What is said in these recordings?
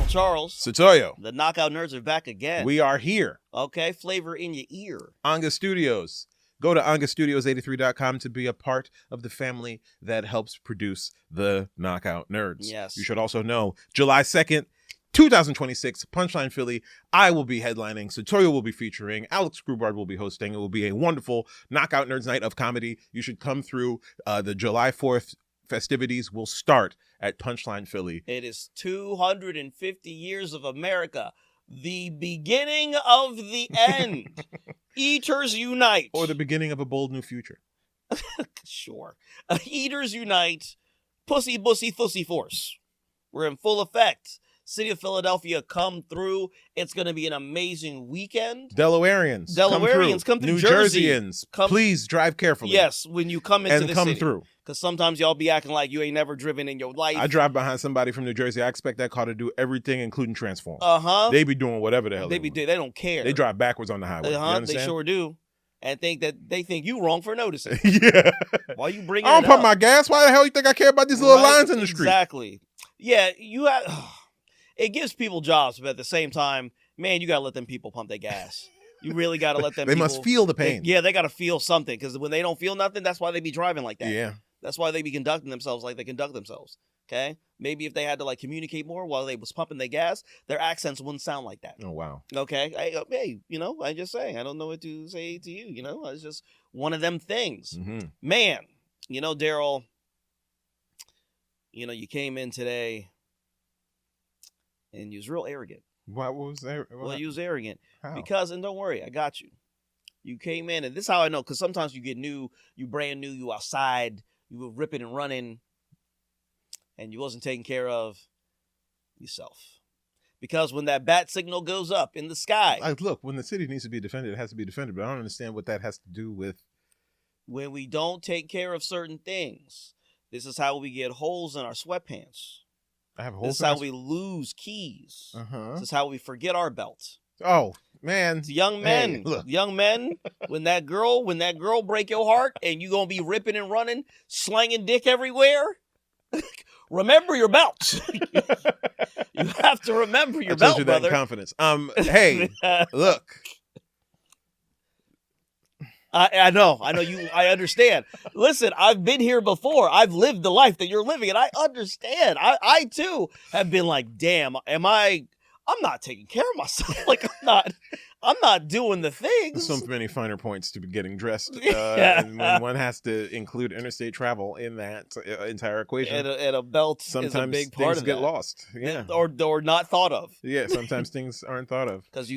Darryl Charles. Setoiyo. The Knockout Nerds are back again. We are here. Okay, flavor in your ear. Anga Studios. Go to angastudios83.com to be a part of the family that helps produce the Knockout Nerds. Yes. You should also know, July 2nd, 2026, Punchline Philly, I will be headlining. Setoiyo will be featuring. Alex Grubard will be hosting. It will be a wonderful Knockout Nerds night of comedy. You should come through. The July 4th festivities will start at Punchline Philly. It is 250 years of America. The beginning of the end. Eaters unite. Or the beginning of a bold new future. Sure. Eaters unite. Pussy, bussy, thussy force. We're in full effect. City of Philadelphia, come through. It's going to be an amazing weekend. Delawareans come through. New Jersey. Jerseyans, please drive carefully. Yes, when you come into the city. through. Because sometimes y'all be acting like you ain't never driven in your life. I drive behind somebody from New Jersey. I expect that car to do everything, including transform. They be doing whatever the hell they want. They don't care. They drive backwards on the highway. You understand? They sure do. And they think you wrong for noticing. Yeah. Why you bringing I don't it pump up? my gas. Why the hell you think I care about these little lines in the street? Exactly. Yeah, you have... It gives people jobs, but at the same time, man, you got to let them people pump their gas. You really got to let them They people... must feel the pain. They got to feel something, because when they don't feel nothing, that's why they be driving like that. Yeah. That's why they be conducting themselves like they conduct themselves, okay? Maybe if they had to, communicate more while they was pumping their gas, their accents wouldn't sound like that. Oh, wow. Okay? Hey, I just say, I don't know what to say to you, It's just one of them things. Mm-hmm. Man, Darryl, you came in today... And you was real arrogant. What was that? Well, you was arrogant. How? Because, and don't worry, I got you. You came in, and this is how I know, because sometimes you get new, you brand new, you outside, you were ripping and running, and you wasn't taking care of yourself. Because when that bat signal goes up in the sky. Look, when the city needs to be defended, it has to be defended, but I don't understand what that has to do with... When we don't take care of certain things, this is how we get holes in our sweatpants. I have holes. This is how we lose keys. This is how we forget our belts. Oh man, it's young men, when that girl break your heart and you gonna be ripping and running, slanging dick everywhere. Remember your belts. You have to remember your belt, you brother. That in confidence. Hey, look. I know you. I understand. Listen, I've been here before. I've lived the life that you're living, and I understand. I too have been like, damn, I'm not taking care of myself. I'm not doing the things. So many finer points to be getting dressed. And when one has to include interstate travel in that entire equation. And a belt sometimes is a big part of things get that. Lost. Yeah. Or not thought of. Yeah, sometimes things aren't thought of. Because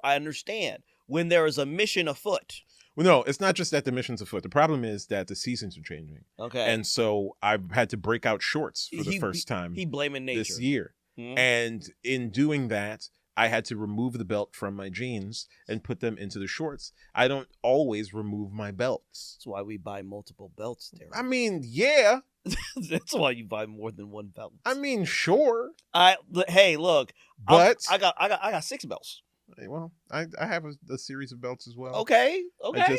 I understand. When there is a mission afoot. Well, no, it's not just that the mission's afoot. The problem is that the seasons are changing. Okay. And so I've had to break out shorts for the first time. He blaming nature. This year. Mm-hmm. And in doing that, I had to remove the belt from my jeans and put them into the shorts. I don't always remove my belts. That's why we buy multiple belts, Darryl. I mean, yeah. That's why you buy more than one belt. I mean, sure. Hey, look. But I got 6 belts. Well, I have a series of belts as well. Okay.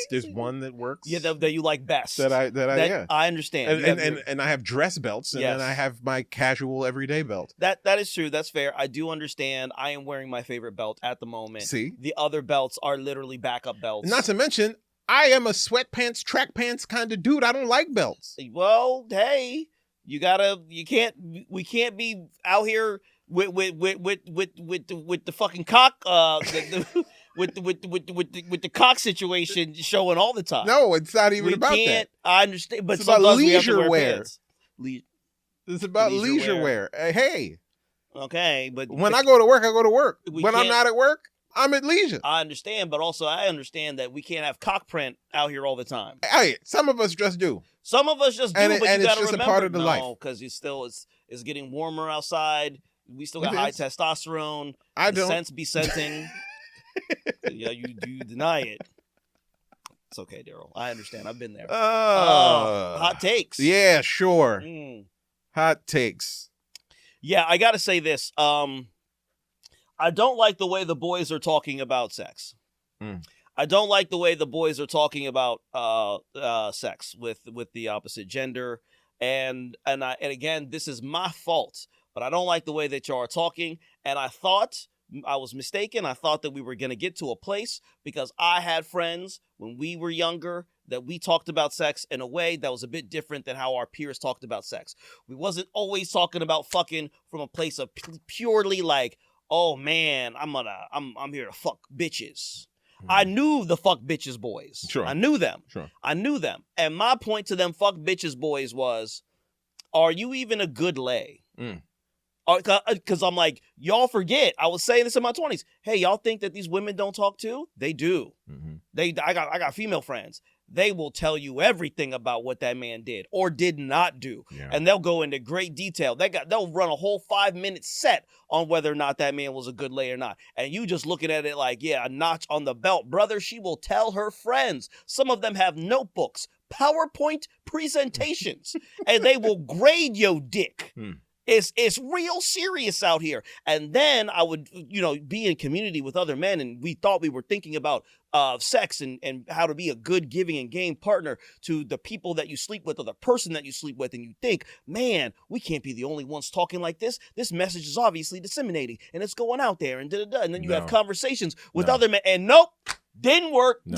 There's one that works. Yeah, that you like best. I understand. And I have dress belts, and then I have my casual everyday belt. That is true. That's fair. I do understand. I am wearing my favorite belt at the moment. See, the other belts are literally backup belts. Not to mention, I am a sweatpants, track pants kind of dude. I don't like belts. Well, hey, we can't be out here. With the fucking cock with the cock situation showing all the time. No, it's not even about that. I understand, but it's about leisure wear. It's about leisure wear. Hey. Okay, but when I go to work, I go to work. When I'm not at work, I'm at leisure. I understand, but also I understand that we can't have cock print out here all the time. Hey, some of us just do. Some of us just do, but you gotta remember, a part of the life. Because it's getting warmer outside. We still got high testosterone. I don't. Sense be scenting. Yeah, you deny it. It's okay, Darryl. I understand. I've been there. Hot takes. Yeah, sure. Hot takes. Yeah, I gotta say this. I don't like the way the boys are talking about sex. I don't like the way the boys are talking about sex with the opposite gender. And again, this is my fault but I don't like the way that y'all are talking. And I thought I was mistaken. I thought that we were going to get to a place because I had friends when we were younger that we talked about sex in a way that was a bit different than how our peers talked about sex. We wasn't always talking about fucking from a place of purely like, oh man, I'm here to fuck bitches. I knew the fuck bitches boys. Sure. I knew them. Sure. I knew them. And my point to them fuck bitches boys was, are you even a good lay? Because I'm like, y'all forget. I was saying this in my 20s. Hey, y'all think that these women don't talk too? They do. Mm-hmm. I got female friends. They will tell you everything about what that man did or did not do. Yeah. And they'll go into great detail. They'll run a whole 5-minute set on whether or not that man was a good lay or not. And you just looking at it like, yeah, a notch on the belt. Brother, she will tell her friends. Some of them have notebooks, PowerPoint presentations, and they will grade your dick. It's real serious out here. And then I would, be in community with other men, and we thought we were thinking about sex and how to be a good giving and game partner to the people that you sleep with or the person that you sleep with. And you think, man, we can't be the only ones talking like this. This message is obviously disseminating and it's going out there and da-da-da. And then you have conversations with other men, and nope. Didn't work. No.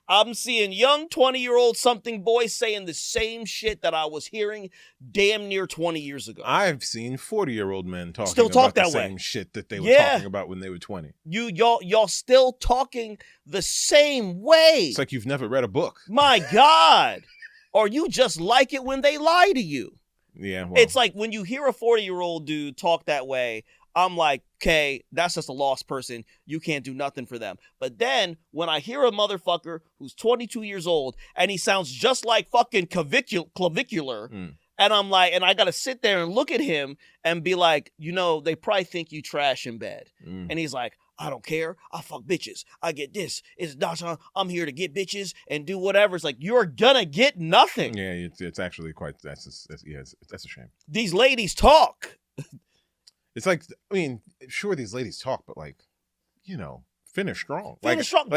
I'm seeing young 20-year-old something boys saying the same shit that I was hearing damn near 20 years ago. I've seen 40-year-old men talking still talk about that the way. Same shit that they were talking about when they were 20. Y'all still talking the same way. It's like you've never read a book. My God. Or you just like it when they lie to you. Yeah. Well. It's like when you hear a 40-year-old dude talk that way, I'm like, okay, that's just a lost person. You can't do nothing for them. But then when I hear a motherfucker who's 22 years old and he sounds just like fucking clavicular, and I'm like, and I got to sit there and look at him and be like, they probably think you trash in bed. And he's like, I don't care. I fuck bitches. I get this. It's not. I'm here to get bitches and do whatever. It's like, you're gonna get nothing. Yeah, it's actually quite. That's a shame. These ladies talk. It's like, I mean, sure, these ladies talk, but like, finish strong. Finish strong.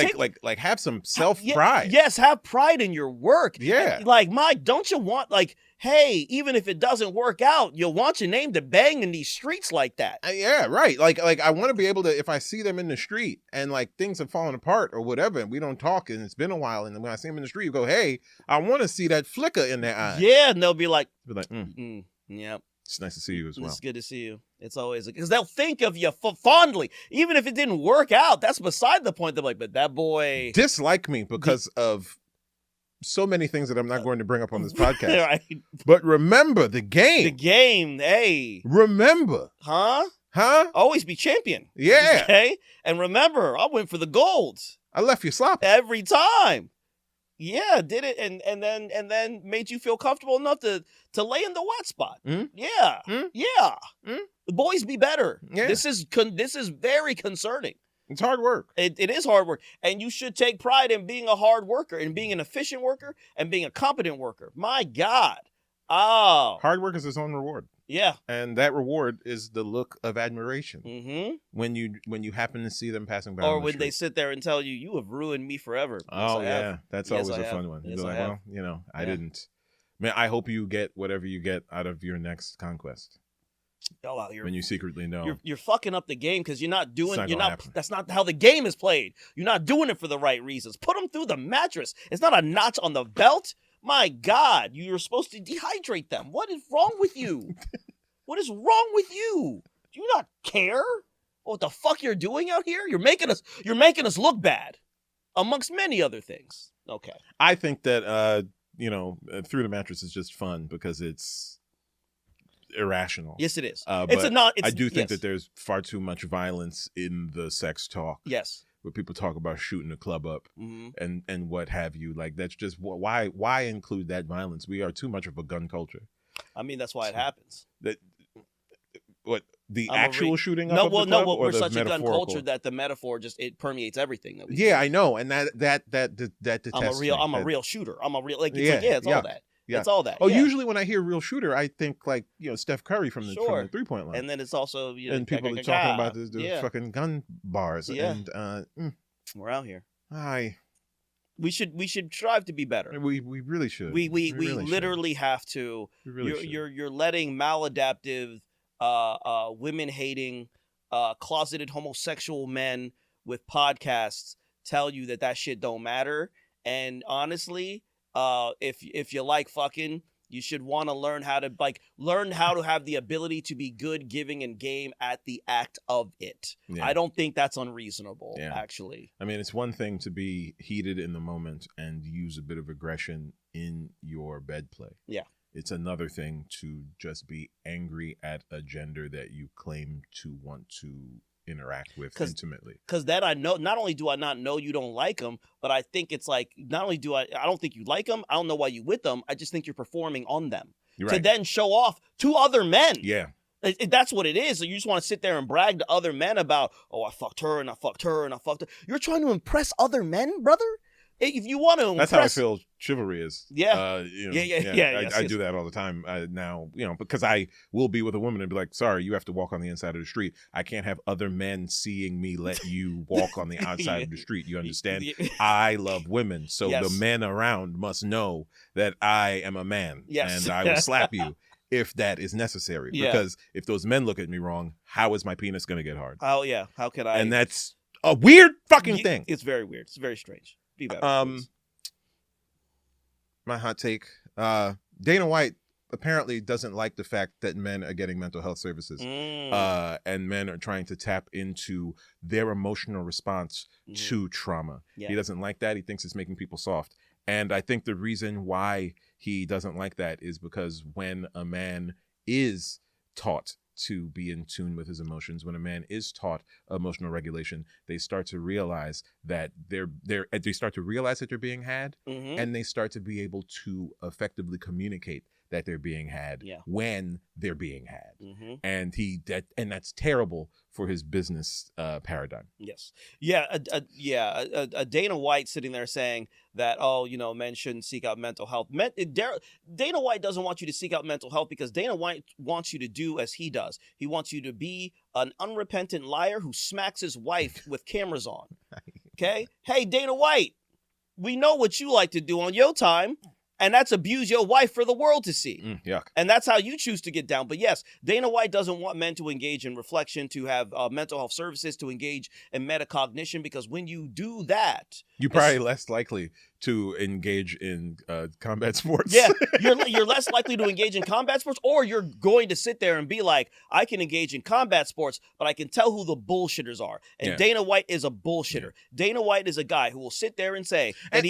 Like have some self-pride. Yes, have pride in your work. Yeah. And like, Mike, don't you want, like, hey, even if it doesn't work out, you'll want your name to bang in these streets like that. Yeah, right. Like I want to be able to, if I see them in the street and like things have fallen apart or whatever, and we don't talk and it's been a while, and when I see them in the street, you go, hey, I want to see that flicker in their eye. Yeah, and they'll be like, yeah. It's nice to see you as well. It's good to see you. It's always, because they'll think of you fondly. Even if it didn't work out, that's beside the point. They're like, but that boy... dislike me because of so many things that I'm not going to bring up on this podcast. Right. But remember the game. The game, hey. Remember. Huh? Always be champion. Yeah. Okay? And remember, I went for the gold. I left you sloppy. Every time. Yeah, did it and then made you feel comfortable enough to lay in the wet spot. Yeah. Yeah. The boys be better. Yeah. This is very concerning. It's hard work. It is hard work. And you should take pride in being a hard worker and being an efficient worker and being a competent worker. My God. Oh. Hard work is its own reward. Yeah. And that reward is the look of admiration. Mm-hmm. When you happen to see them passing by. Or when they sit there and tell you, you have ruined me forever. Oh, yeah. That's always a fun one. Yes, You're like, well, I didn't. Man, I hope you get whatever you get out of your next conquest. When you secretly know. You're fucking up the game because that's not how the game is played. You're not doing it for the right reasons. Put them through the mattress. It's not a notch on the belt. My God, you're supposed to dehydrate them. What is wrong with you? What is wrong with you? Do you not care what the fuck you're doing out here? You're making us look bad, amongst many other things. Okay. I think that through the mattress is just fun because it's irrational. Yes, it is. I do think that there's far too much violence in the sex talk. Yes. Where people talk about shooting a club up and what have you. Like, that's just why include that violence? We are too much of a gun culture. I mean, that's why it happens. Actual shooting up of the club, we're such a gun culture that the metaphor it permeates everything that we do. I know, and that detests I'm a real shooter. I'm a real it's all that. Yeah. It's all that. Oh, usually when I hear real shooter, I think like Steph Curry from the 3-point line, and then it's also and people are talking about the fucking gun bars. Yeah. And we're out here. We should strive to be better. We really should. We really literally have to. We really you're letting maladaptive women hating, closeted homosexual men with podcasts tell you that shit don't matter. And honestly, if you like fucking, you should want to learn how to have the ability to be good, giving, and game at the act of it. Yeah. I don't think that's unreasonable, actually. I mean, it's one thing to be heated in the moment and use a bit of aggression in your bed play. Yeah. It's another thing to just be angry at a gender that you claim to want to interact with intimately. Because that I know, not only do I not know you don't like them, but I think it's like, not only do I don't think you like them, I don't know why you with them, I just think you're performing on them. You're to then show off to other men. Yeah. That's what it is. So you just want to sit there and brag to other men about, oh, I fucked her and I fucked her and I fucked her. You're trying to impress other men, brother? If you want to impress... That's how I feel chivalry is. Yeah. I do that all the time now, because I will be with a woman and be like, sorry, you have to walk on the inside of the street. I can't have other men seeing me let you walk on the outside of the street. You understand? I love women. So the men around must know that I am a man. Yes. And I will slap you if that is necessary. Yeah. Because if those men look at me wrong, how is my penis going to get hard? Oh, yeah. How can I... And that's a weird fucking thing. It's very weird. It's very strange. My hot take, Dana White apparently doesn't like the fact that men are getting mental health services and men are trying to tap into their emotional response to trauma. He doesn't like that. He thinks it's making people soft. And I think the reason why he doesn't like that is because when a man is taught to be in tune with his emotions, when a man is taught emotional regulation, they start to realize that they're being had, and they start to be able to effectively communicate that they're being had when they're being had. And that's terrible for his business paradigm. Yes. Yeah. A Dana White sitting there saying that, men shouldn't seek out mental health. Dana White doesn't want you to seek out mental health because Dana White wants you to do as he does. He wants you to be an unrepentant liar who smacks his wife with cameras on. Okay? Hey, Dana White, we know what you like to do on your time. And that's abuse your wife for the world to see. Yuck. And that's how you choose to get down. But yes, Dana White doesn't want men to engage in reflection, to have mental health services, to engage in metacognition, because when you do that... You're probably less likely to engage in combat sports. Yeah, you're less likely to engage in combat sports, or you're going to sit there and be like, I can engage in combat sports, but I can tell who the bullshitters are. And Dana White is a bullshitter. Yeah. Dana White is a guy who will sit there and say that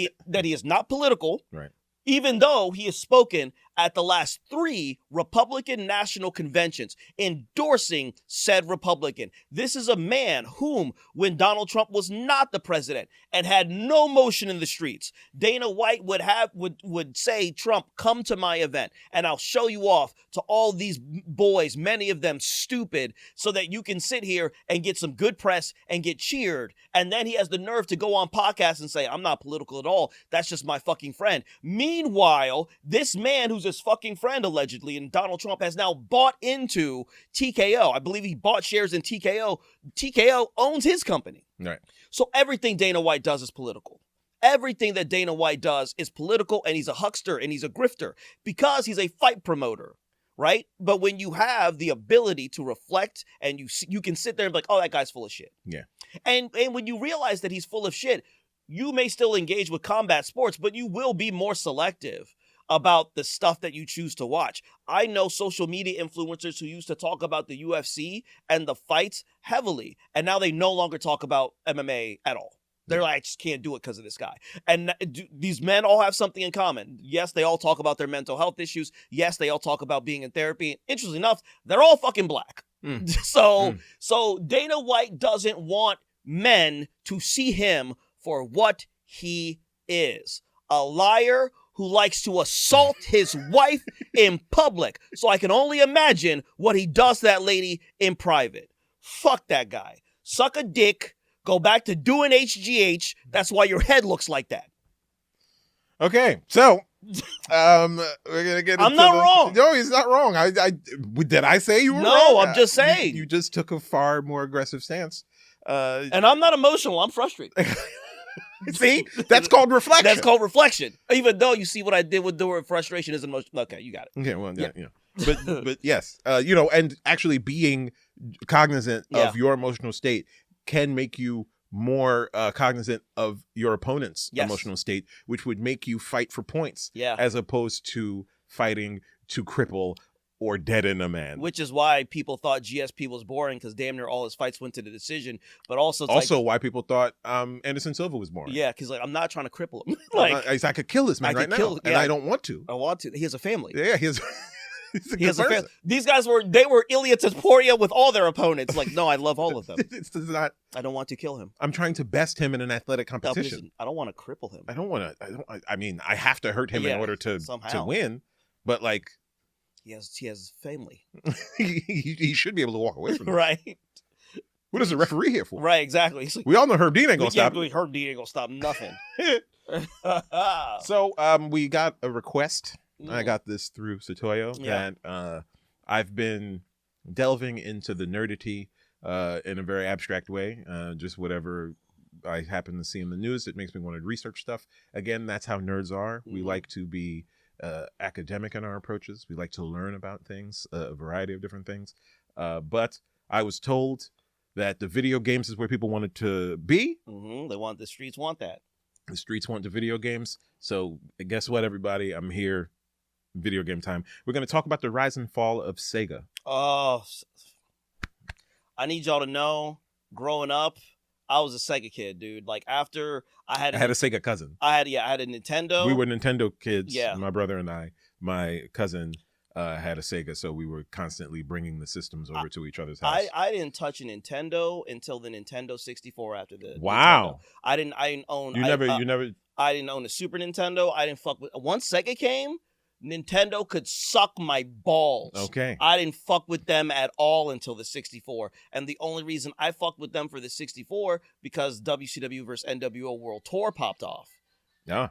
he is not political. Right. Even though he has spoken at the last 3 Republican national conventions endorsing said Republican. This is a man whom, when Donald Trump was not the president and had no motion in the streets, Dana White would say, Trump, come to my event and I'll show you off to all these boys, many of them stupid, so that you can sit here and get some good press and get cheered. And then he has the nerve to go on podcasts and say, I'm not political at all. That's just my fucking friend. Meanwhile, this man who's his fucking friend, allegedly, and Donald Trump has now bought into TKO. I believe he bought shares in TKO. TKO owns his company. Right. So everything Dana White does is political. Everything that Dana White does is political, and he's a huckster and he's a grifter because he's a fight promoter. Right? But when you have the ability to reflect and you can sit there and be like, oh, that guy's full of shit. Yeah. And when you realize that he's full of shit, you may still engage with combat sports, but you will be more selective about the stuff that you choose to watch. I know social media influencers who used to talk about the UFC and the fights heavily, and now they no longer talk about MMA at all. They're like, I just can't do it because of this guy. And these men all have something in common. Yes, they all talk about their mental health issues. Yes, they all talk about being in therapy. Interestingly enough, they're all fucking black. So Dana White doesn't want men to see him for what he is. A liar who likes to assault his wife in public. So I can only imagine what he does to that lady in private. Fuck that guy. Suck a dick. Go back to doing HGH. That's why your head looks like that. Okay, so we're gonna get. I'm not wrong. No, he's not wrong. Did I say you were wrong? No, I'm just saying. You just took a far more aggressive stance. And I'm not emotional. I'm frustrated. See, that's called reflection. That's called reflection. Even though you see what I did with the word frustration is emotion. Okay, you got it. Okay, well, yeah. But yes, and actually being cognizant of your emotional state can make you more cognizant of your opponent's emotional state, which would make you fight for points, as opposed to fighting to cripple or deaden a man. Which is why people thought GSP was boring, because damn near all his fights went to the decision. But also, why people thought Anderson Silva was boring. Yeah, because I'm not trying to cripple him. I could kill this man right now, and I don't want to. I want to. He has a family. Yeah, he has a family. These guys were Ilya Taporia with all their opponents. Like, no, I love all of them. It's not. I don't want to kill him. I'm trying to best him in an athletic competition. I don't want to cripple him. I don't want to. I mean, I have to hurt him in order to win. But like. He has family. he should be able to walk away from it. Right. What is the referee here for? Right, exactly. Like, we all know Herb Dean ain't gonna stop. Herb Dean ain't gonna stop nothing. So we got a request. I got this through Setoiyo that I've been delving into the nerdity in a very abstract way. Just whatever I happen to see in the news that makes me want to research stuff. Again, that's how nerds are. We like to be academic in our approaches. We like to learn about things, a variety of different things. But I was told that the video games is where people wanted to be. The streets want that. The streets want the video games. So guess what, everybody? I'm here. Video game time. We're going to talk about the rise and fall of Sega. Oh, I need y'all to know, growing up, I was a Sega kid, dude. Like, after I had a Sega cousin. I had a Nintendo. We were Nintendo kids. Yeah. My brother and I. My cousin had a Sega, so we were constantly bringing the systems over to each other's house. I didn't touch a Nintendo until the Nintendo 64 after the Wow. Nintendo. I didn't own. I didn't own a Super Nintendo. I didn't fuck with. Once Sega came, Nintendo could suck my balls. Okay. I didn't fuck with them at all until the 64. And the only reason I fucked with them for the 64 because WCW versus NWO World Tour popped off. Yeah.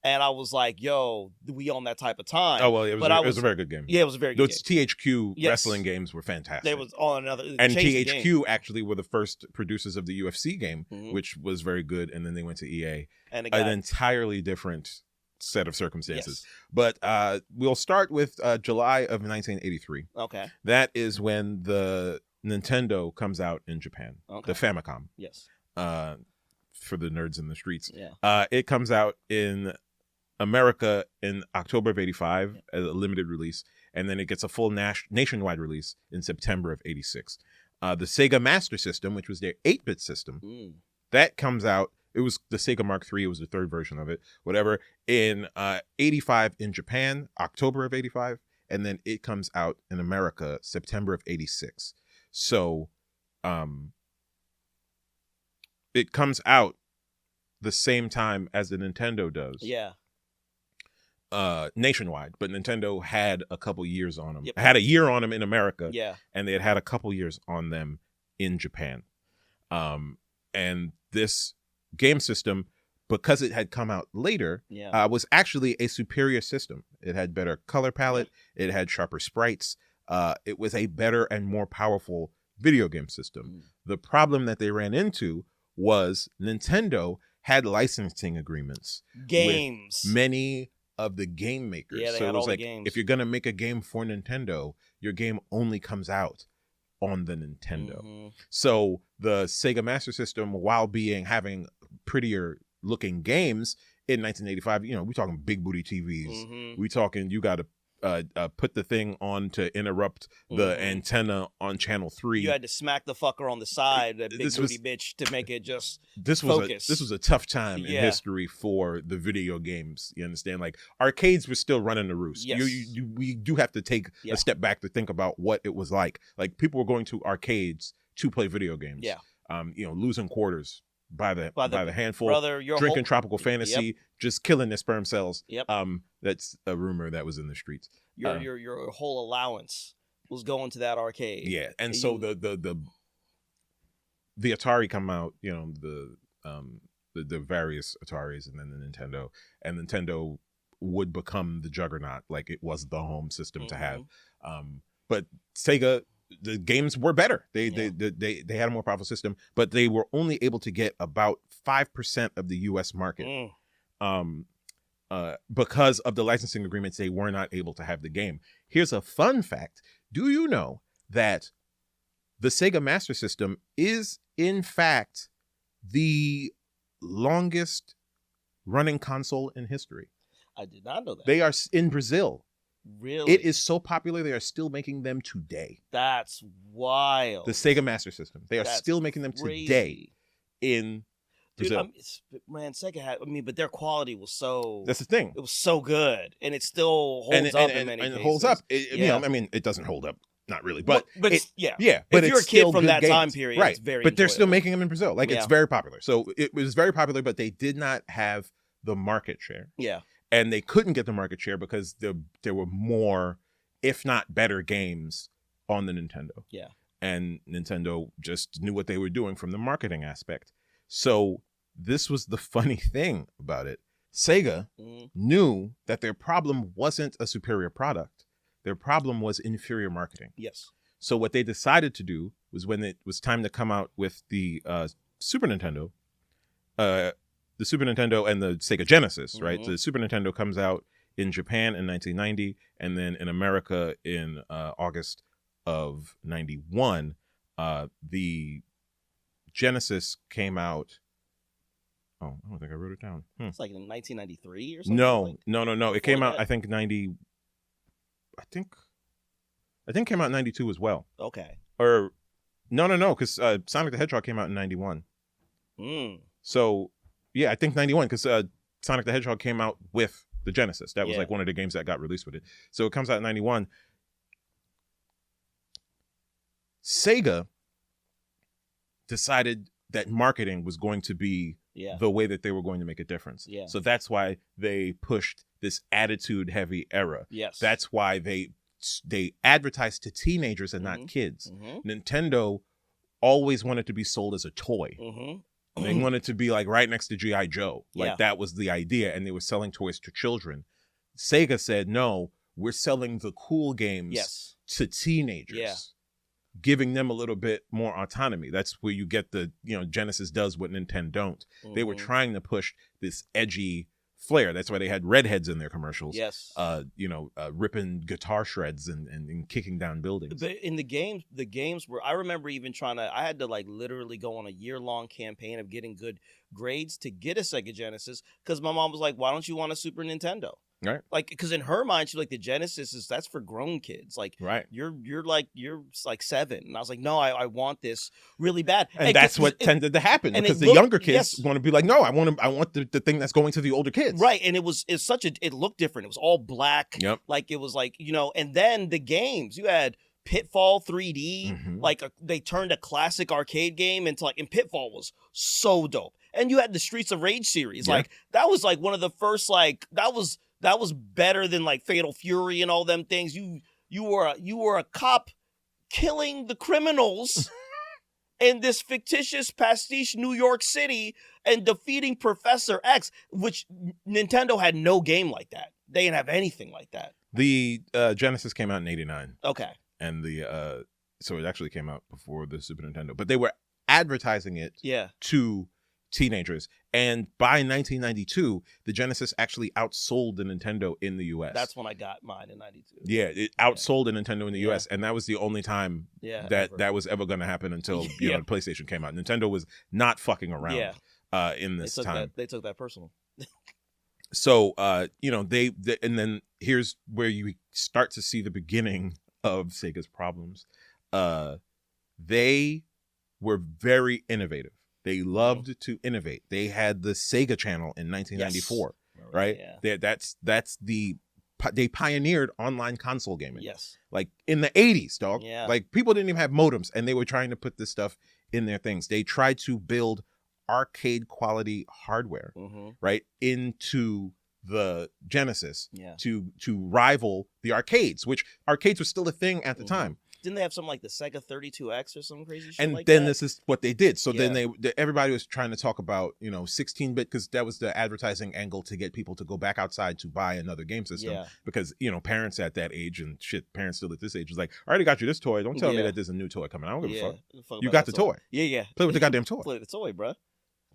And I was like, yo, we on that type of time. Oh, well, it was a very good game. Yeah, it was a very good game. Those THQ wrestling games were fantastic. They was on another. And THQ actually were the first producers of the UFC game, which was very good. And then they went to EA. And an entirely different set of circumstances. But we'll start with July of 1983. Okay. That is when the Nintendo comes out in Japan. Okay. The Famicom. Yes. For the nerds in the streets. Yeah. It comes out in America in October of 85 as a limited release, and then it gets a full nationwide release in September of 86. The Sega Master System, which was their 8-bit system, that comes out. It was the Sega Mark III. It was the third version of it, whatever, in 85 in Japan, October of 85, and then it comes out in America, September of 86. So it comes out the same time as the Nintendo does. Yeah. Nationwide, but Nintendo had a couple years on them. Had a year on them in America. Yeah. And they had a couple years on them in Japan. And this game system, because it had come out later, was actually a superior system. It had better color palette. It had sharper sprites. It was a better and more powerful video game system. The problem that they ran into was Nintendo had licensing agreements games with many of the game makers. Yeah, they so had it was all like, the games. if you're going to make a game for Nintendo, your game only comes out on the Nintendo. So the Sega Master System, while having prettier looking games in 1985, we're talking big booty TVs. We're talking, you got to put the thing on to interrupt the antenna on channel 3. You had to smack the fucker on the side, that big booty bitch, to make it just this focus. Was a tough time in history for the video games. You understand? Like, arcades were still running the roost. Yes. We do have to take a step back to think about what it was like. Like, people were going to arcades to play video games. Yeah. Losing quarters by the handful, brother, drinking Tropical Fantasy, just killing their sperm cells. Yep. That's a rumor that was in the streets. Your whole allowance was going to that arcade. Yeah, and so the Atari come out, the various Ataris, and then the Nintendo, and Nintendo would become the juggernaut, like it was the home system to have. But Sega the games were better. They had a more powerful system, but they were only able to get about 5% of the U.S. market. Because of the licensing agreements, they were not able to have the game. Here's a fun fact. Do you know that the Sega Master System is, in fact, the longest running console in history? I did not know that. They are in Brazil. Really? It is so popular, they are still making them today. That's wild. The Sega Master System. They are That's still making them crazy. Today in Brazil. Man, Sega had, but their quality was so... That's the thing. It was so good, and it still holds up in many cases. And it holds up. It doesn't hold up. Not really, but but but if you're a kid from that time period, right? It's very but they're enjoyable. still making them in Brazil. It's very popular. So it was very popular, but they did not have the market share. Yeah, and they couldn't get the market share because there were more, if not better, games on the Nintendo. Yeah, and Nintendo just knew what they were doing from the marketing aspect. So this was the funny thing about it. Sega knew that their problem wasn't a superior product. Their problem was inferior marketing. Yes. So what they decided to do was, when it was time to come out with the Super Nintendo and the Sega Genesis, right? The Super Nintendo comes out in Japan in 1990, and then in America in August of 91. The Genesis came out. Oh, I don't think I wrote it down. It's like in 1993 or something. No. It came out, I think, I think it came out in 92 as well. Okay. Or no, because Sonic the Hedgehog came out in 91. So yeah, I think 91, because Sonic the Hedgehog came out with the Genesis. That was like one of the games that got released with it. So it comes out in 91. Sega decided that marketing was going to be the way that they were going to make a difference. Yeah. So that's why they pushed this attitude-heavy era. Yes. That's why they advertised to teenagers and not kids. Nintendo always wanted to be sold as a toy. They wanted to be like right next to G.I. Joe. That was the idea, and they were selling toys to children. Sega said, no, we're selling the cool games to teenagers. Giving them a little bit more autonomy. That's where you get the, Genesis does what Nintendont. They were trying to push this edgy flair. That's why they had redheads in their commercials. Yes. Ripping guitar shreds and kicking down buildings. But in the games were, I remember even I had to literally go on a year-long campaign of getting good grades to get a Sega Genesis, because my mom was like, why don't you want a Super Nintendo? Right. Because in her mind, she's like, the Genesis that's for grown kids. Right. You're 7. And I was like, no, I want this really bad. And that's what tended to happen, because the younger kids want to be like, no, I want the thing that's going to the older kids. Right. And it looked different. It was all black. Yep. It was and then the games, you had Pitfall 3D. They turned a classic arcade game into and Pitfall was so dope. And you had the Streets of Rage series. That was one of the first, that was better than Fatal Fury and all them things. You were a cop killing the criminals in this fictitious pastiche New York City and defeating Professor X, which Nintendo had no game like that. They didn't have anything like that. The Genesis came out in 89. Okay. And so it actually came out before the Super Nintendo, but they were advertising it to teenagers. And by 1992, the Genesis actually outsold the Nintendo in the US. That's when I got mine in 92. Yeah, it outsold the Nintendo in the US, and that was the only time that was ever going to happen until the PlayStation came out. Nintendo was not fucking around in this time. They took that personal. So, they and then here's where you start to see the beginning of Sega's problems. They were very innovative. They loved to innovate. They had the Sega Channel in 1994, right? Yeah. They pioneered online console gaming. Yes. In the 80s, dog. Yeah. People didn't even have modems, and they were trying to put this stuff in their things. They tried to build arcade quality hardware, right, into the Genesis to rival the arcades, which arcades were still a thing at the time. Didn't they have something like the Sega 32X or some crazy shit And like then that? this is what they did. So then Yeah. everybody was trying to talk about, 16-bit, because that was the advertising angle to get people to go back outside to buy another game system. Yeah. Because, parents at that age and shit, parents still at this age is like, I already got you this toy. Don't tell me that there's a new toy coming. I don't give a fuck. You got the toy. Yeah. Play with the goddamn toy. Play the toy, bro.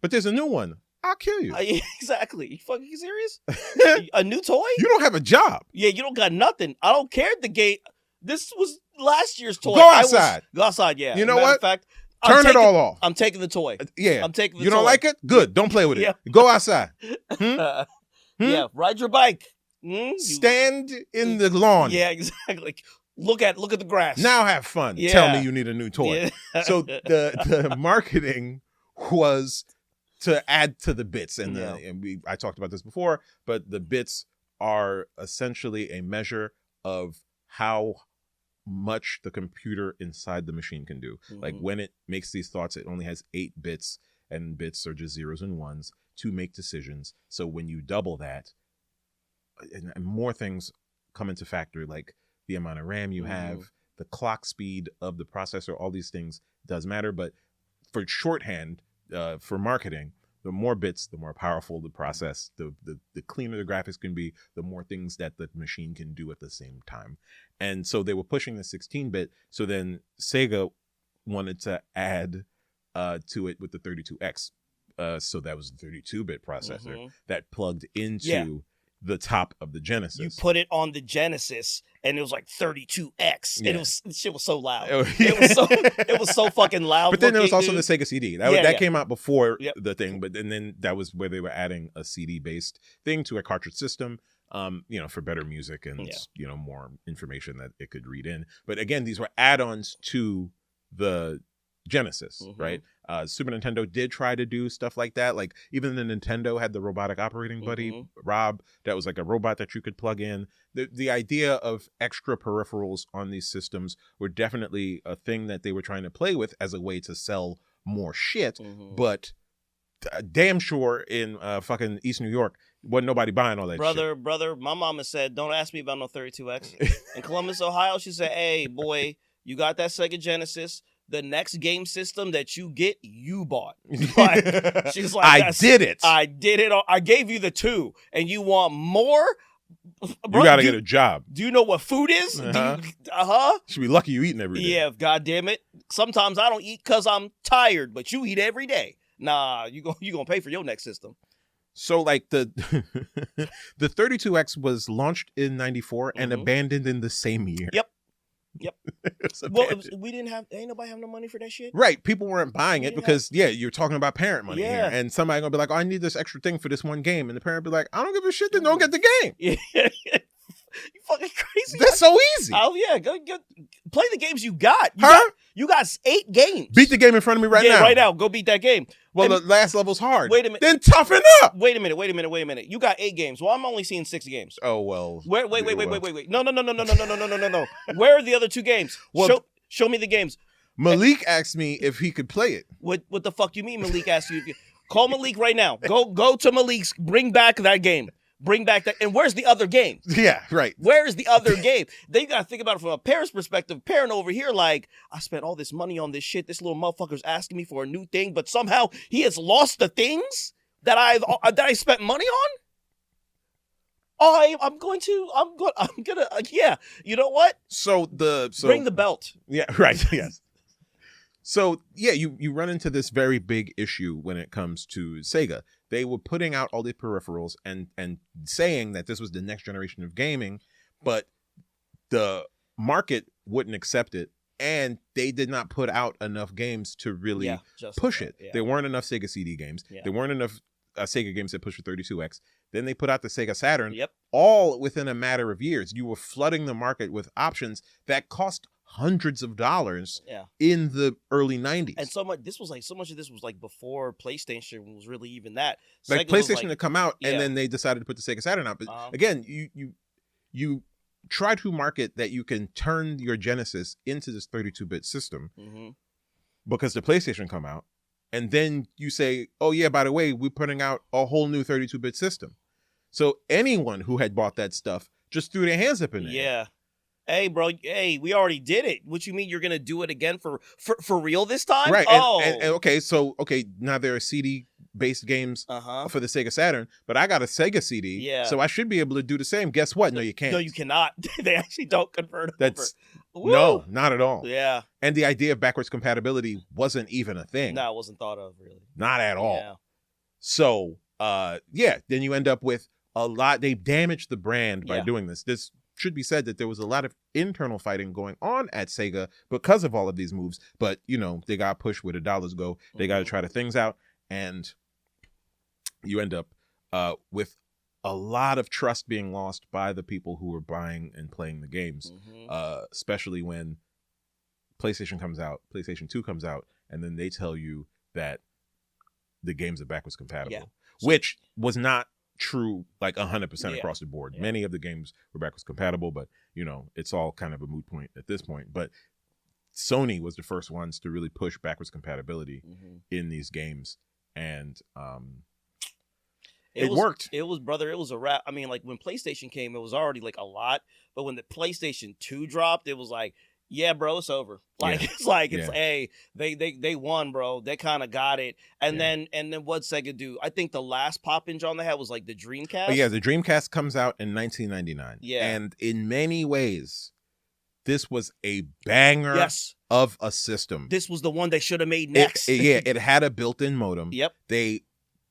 But there's a new one. I'll kill you. Yeah, exactly. You fucking serious? A new toy? You don't have a job. Yeah, you don't got nothing. I don't care. The game. This was last year's toy. Go outside. Go outside. Yeah. You know Matter what? of fact, Turn it all off. I'm taking the toy. Yeah. I'm taking the toy. You don't like it? Good. Don't play with it. Yeah. Go outside. Yeah. Ride your bike. Stand in the lawn. Yeah, exactly. Look at the grass. Now have fun. Yeah. Tell me you need a new toy. Yeah. So the marketing was to add to the bits, and I talked about this before, but the bits are essentially a measure of how much the computer inside the machine can do. Like when it makes these thoughts, it only has 8 bits, and bits are just zeros and ones to make decisions. So when you double that, and more things come into factor, like the amount of RAM you have, the clock speed of the processor, all these things does matter. But for shorthand, for marketing, the more bits, the more powerful the process, the cleaner the graphics can be, the more things that the machine can do at the same time. And so they were pushing the 16-bit. So then Sega wanted to add to it with the 32X. So that was a 32-bit processor that plugged into the top of the Genesis. You put it on the Genesis, and it was like 32X, and shit was so loud. Oh, It was so fucking loud. But then there was also dude. the Sega CD. That came out before the thing, but then that was where they were adding a CD-based thing to a cartridge system, for better music and more information that it could read in. But again, these were add-ons to the Genesis, right? Super Nintendo did try to do stuff like that. Like even the Nintendo had the robotic operating buddy, Rob, that was like a robot that you could plug in. The idea of extra peripherals on these systems were definitely a thing that they were trying to play with as a way to sell more shit. But damn sure in fucking East New York, wasn't nobody buying all that shit. Brother, my mama said, don't ask me about no 32X. In Columbus, Ohio, she said, hey, boy, you got that Sega Genesis. The next game system that you get, you bought. Like, she's like, I did it. I gave you the 2, and you want more? Bro, you got to get a job. Do you know what food is? Should be lucky you eating every day. Yeah, God damn it. Sometimes I don't eat because I'm tired, but you eat every day. Nah, you gonna pay for your next system. So like the 32X was launched in 94 and abandoned in the same year. Yep. Well, ain't nobody have no money for that shit. Right. People weren't buying it because, you're talking about parent money here. And somebody gonna be like, oh, I need this extra thing for this one game. And the parent be like, I don't give a shit, then don't get the game. You fucking crazy. That's so easy. Oh, yeah. Go play the games you got. You got 8 games. Beat the game in front of me right now. Yeah, right now. Go beat that game. Well, the last level's hard. Wait a minute. Then toughen up. Wait a minute. You got 8 games. Well, I'm only seeing 6 games. Oh, well. Wait. No. Where are the other 2 games? Well, show me the games. Malik asked me if he could play it. What the fuck you mean Malik asked you? Call Malik right now. Go to Malik's. Bring back that game. Bring back that. And where's the other game? Yeah, right. Where is the other game? They got to think about it from a parent's perspective. Parent over here, like, I spent all this money on this shit. This little motherfucker's asking me for a new thing, but somehow he has lost the things that I spent money on. I'm gonna. Yeah. You know what? So bring the belt. Yeah. Right. Yes. So yeah, you run into this very big issue when it comes to Sega. They were putting out all these peripherals and saying that this was the next generation of gaming, but the market wouldn't accept it, and they did not put out enough games to really push it. Yeah. There weren't enough Sega CD games. Yeah. There weren't enough Sega games that pushed for 32X. Then they put out the Sega Saturn. Yep. All within a matter of years. You were flooding the market with options that cost hundreds of dollars in the early 90s. And so much of this was like before PlayStation was really even that. Like Sega PlayStation had come out and then they decided to put the Sega Saturn out. But again, you try to market that you can turn your Genesis into this 32-bit system because the PlayStation come out, and then you say, oh yeah, by the way, we're putting out a whole new 32-bit system. So anyone who had bought that stuff just threw their hands up in there. Yeah. Hey, bro. Hey, we already did it. What you mean you're gonna do it again for real this time? Right. Oh. And okay, now there are CD based games Uh-huh. for the Sega Saturn, but I got a Sega CD, Yeah. so I should be able to do the same. Guess what? No, you can't. No, you cannot. They actually don't convert That's over. no, not at all. Yeah. And the idea of backwards compatibility wasn't even a thing. No, it wasn't thought of really. Not at all. Yeah. So, then you end up with a lot. They damaged the brand by doing this. This should be said that there was a lot of internal fighting going on at Sega because of all of these moves. But, they got pushed where the dollars go. They got to try the things out. And you end up with a lot of trust being lost by the people who were buying and playing the games, especially when PlayStation 2 comes out, and then they tell you that the games are backwards compatible, which was not true like 100% across the board. Yeah. Many of the games were backwards compatible, but it's all kind of a moot point at this point. But Sony was the first ones to really push backwards compatibility in these games, and it worked. It was a wrap. I mean, like when PlayStation came, it was already like a lot, but when the PlayStation 2 dropped, it was like, yeah, bro, it's over. Like it's hey, they won, bro. They kind of got it. And then what Sega do? I think the last pop-in John they had was like the Dreamcast. Oh, yeah, the Dreamcast comes out in 1999. Yeah. And in many ways, this was a banger of a system. This was the one they should have made next. It had a built-in modem. Yep. They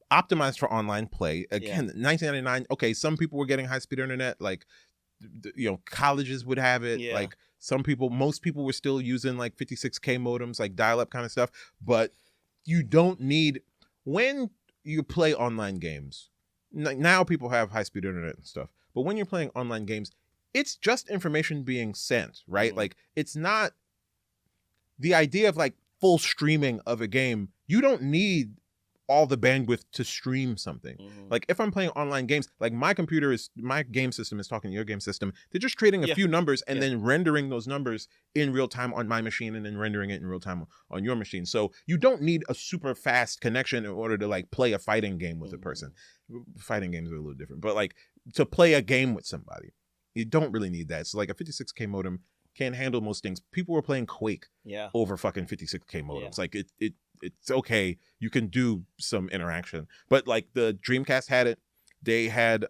optimized for online play. Again, 1999, okay, some people were getting high-speed internet, like colleges would have it. Yeah. Like most people were still using like 56K modems, like dial-up kind of stuff. But you don't need, when you play online games, now people have high-speed internet and stuff, but when you're playing online games, it's just information being sent, right? Like, it's not the idea of like full streaming of a game. You don't need all the bandwidth to stream something. Like if I'm playing online games, like my game system is talking to your game system. They're just creating a few numbers and then rendering those numbers in real time on my machine and then rendering it in real time on your machine. So you don't need a super fast connection in order to like play a fighting game with a person. Fighting games are a little different, but like to play a game with somebody, you don't really need that. So like a 56K modem can't handle most things. People were playing Quake over fucking 56K modems. Like it's okay. You can do some interaction, but like the Dreamcast had it. They had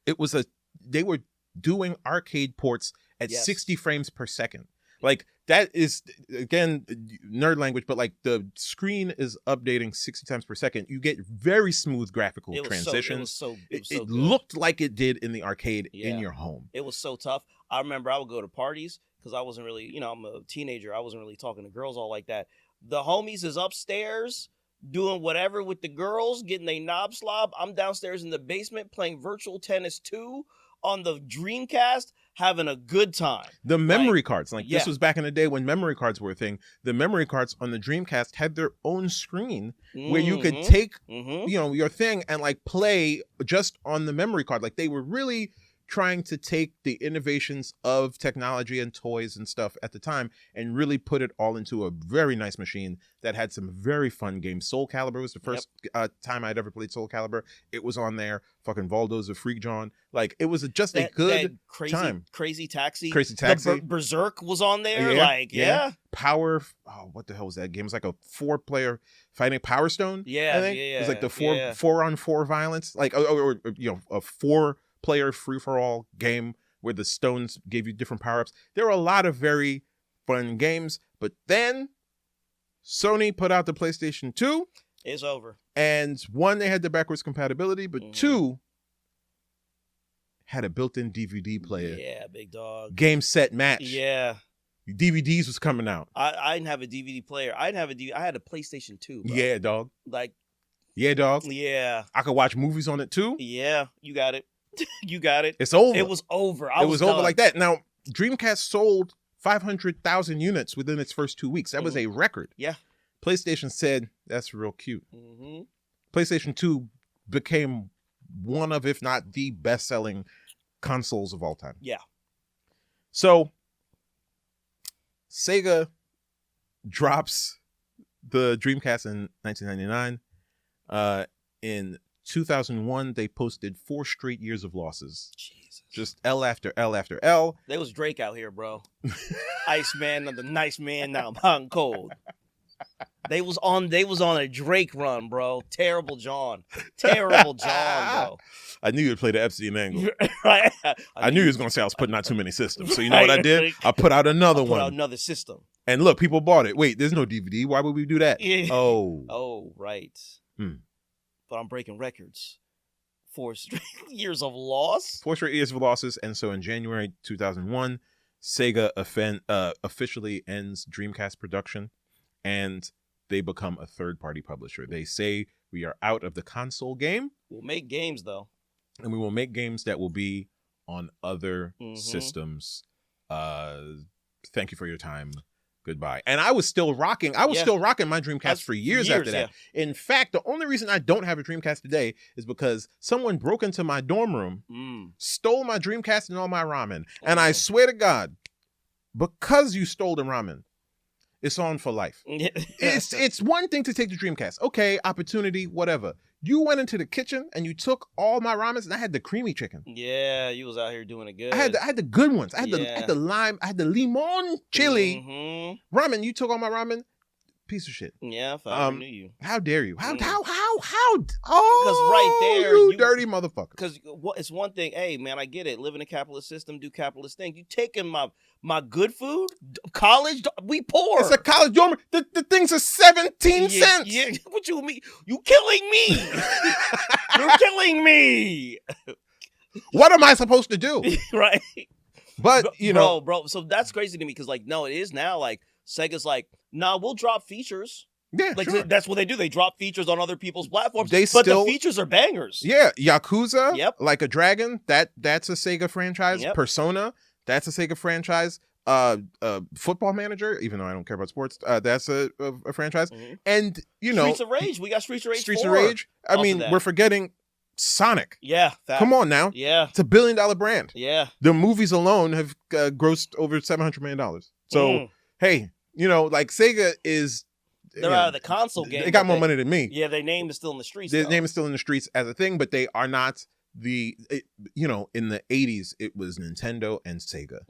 they were doing arcade ports at 60 frames per second. Like that is, again, nerd language, but like the screen is updating 60 times per second. You get very smooth graphical transitions. It looked like it did in the arcade in your home. It was so tough. I remember I would go to parties because I wasn't really, I'm a teenager. I wasn't really talking to girls all like that. The homies is upstairs doing whatever with the girls, getting a knob slob. I'm downstairs in the basement playing Virtual Tennis 2 on the Dreamcast, having a good time. The memory cards, this was back in the day when memory cards were a thing. The memory cards on the Dreamcast had their own screen where you could take, your thing and like play just on the memory card. Like they were really trying to take the innovations of technology and toys and stuff at the time and really put it all into a very nice machine that had some very fun games. Soul Calibur was the first time I'd ever played Soul Calibur. It was on there. Fucking Valdo's a Freak John. Like it was just a good time. Crazy Taxi. The Berserk was on there. Power. Oh, what the hell was that game? It was like a 4-player fighting Power Stone. Yeah, I think it was like the 4-on-4 violence, like or a 4-player free-for-all game where the stones gave you different power-ups. There were a lot of very fun games, but then Sony put out the PlayStation 2. It's over. And one, they had the backwards compatibility, but two, had a built-in DVD player. Yeah, big dog. Game, set, match. Yeah. DVDs was coming out. I didn't have a DVD player. I had a PlayStation 2, bro. Yeah, dog. Like. Yeah, dog. Yeah. I could watch movies on it too. Yeah, you got it. You got it. It's over. It was over. It was over like that. Now, Dreamcast sold 500,000 units within its first 2 weeks. That was a record. Yeah. PlayStation said, that's real cute. PlayStation 2 became one of, if not the best-selling consoles of all time. Yeah. So, Sega drops the Dreamcast in 1999. In 2001, they posted 4 straight years of losses. Jeez. Just L after L after L. There was Drake out here, bro. Iceman, the nice man, now I'm hot and cold. They was on a Drake run, bro. Terrible John, bro. I knew you'd play the Epstein angle. Right? I knew you was gonna say I was putting out too many systems. So you know what I did? I put out another one. Another system. And look, people bought it. Wait, there's no DVD. Why would we do that? Yeah. Oh, right. Hmm. But I'm breaking records. 4 straight years of loss. 4 straight years of losses, and so in January 2001, Sega officially ends Dreamcast production, and they become a third-party publisher. They say we are out of the console game. We'll make games though, and we will make games that will be on other systems. Thank you for your time. Goodbye. And I was still rocking. Still rocking my Dreamcast for years after that. Yeah. In fact, the only reason I don't have a Dreamcast today is because someone broke into my dorm room, stole my Dreamcast and all my ramen. And I swear to God, because you stole the ramen, it's on for life. It's one thing to take the Dreamcast. Okay, opportunity, whatever. You went into the kitchen and you took all my ramens, and I had the creamy chicken. Yeah, you was out here doing it good. I had the good ones. I had the lime. I had the limon chili ramen. You took all my ramen. Piece of shit. Yeah, I knew you. How dare you? How? Because right there, you dirty motherfucker. Because it's one thing. Hey, man, I get it. Live in a capitalist system, do capitalist things. You taking my good food? College? We poor. It's a college dorm. The things are 17 cents. Yeah, what you mean? You killing me? You're killing me. What am I supposed to do? Right. But you know, bro. So that's crazy to me because no, it is now like Sega's like, nah, we'll drop features. Yeah, like sure. That's what they do. They drop features on other people's platforms. But the features are bangers. Yeah, Yakuza. Yep. Like a Dragon. That's a Sega franchise. Yep. Persona. That's a Sega franchise. Football Manager. Even though I don't care about sports, that's a franchise. And you know, Streets of Rage. We got Streets of Rage. Streets of Rage. I mean, we're forgetting Sonic. Yeah. Come on now. Yeah. It's $1 billion brand. Yeah. The movies alone have grossed over $700 million. So hey, you know, like Sega is. They're out of the console game. They got more money than me. Yeah, their name is still in the streets. Their name is still in the streets as a thing, but they are not you know, in the 80s, it was Nintendo and Sega.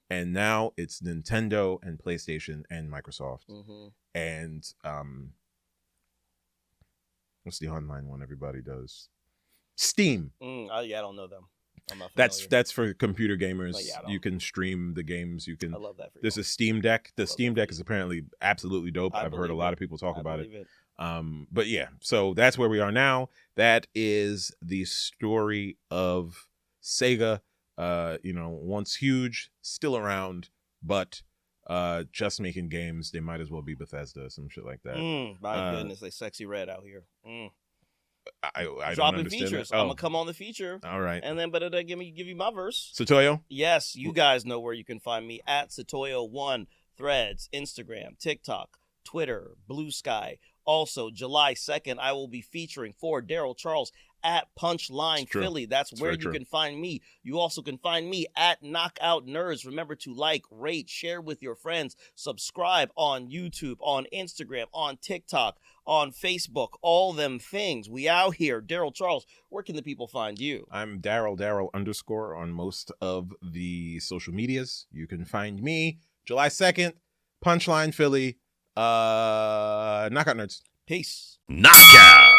And now it's Nintendo and PlayStation and Microsoft. And what's the online one everybody does? Steam. I don't know them. I'm not that's for computer gamers. You can stream the games. You can. I love that. There's a Steam Deck. The Steam Deck is apparently absolutely dope. I've heard a lot of people talk about it. But yeah, so that's where we are now. That is the story of Sega. You know, once huge, still around, but just making games. They might as well be Bethesda or some shit like that. My goodness, they sexy red out here. I dropping don't understand features. that. I'm gonna come on the feature. All right. And then, give you my verse. Setoiyo? Yes, you guys know where you can find me at Setoiyo1, Threads, Instagram, TikTok, Twitter, Blue Sky. Also, July 2nd, I will be featuring for Darryl Charles at Punchline Philly. That's where you can find me. You also can find me at Knockout Nerds. Remember to like, rate, share with your friends, subscribe on YouTube, on Instagram, on TikTok, on Facebook, all them things. We out here. Darryl Charles, where can the people find you? I'm Darryl _ on most of the social medias. You can find me July 2nd, Punchline Philly, Knockout Nerds. Peace. Knockout.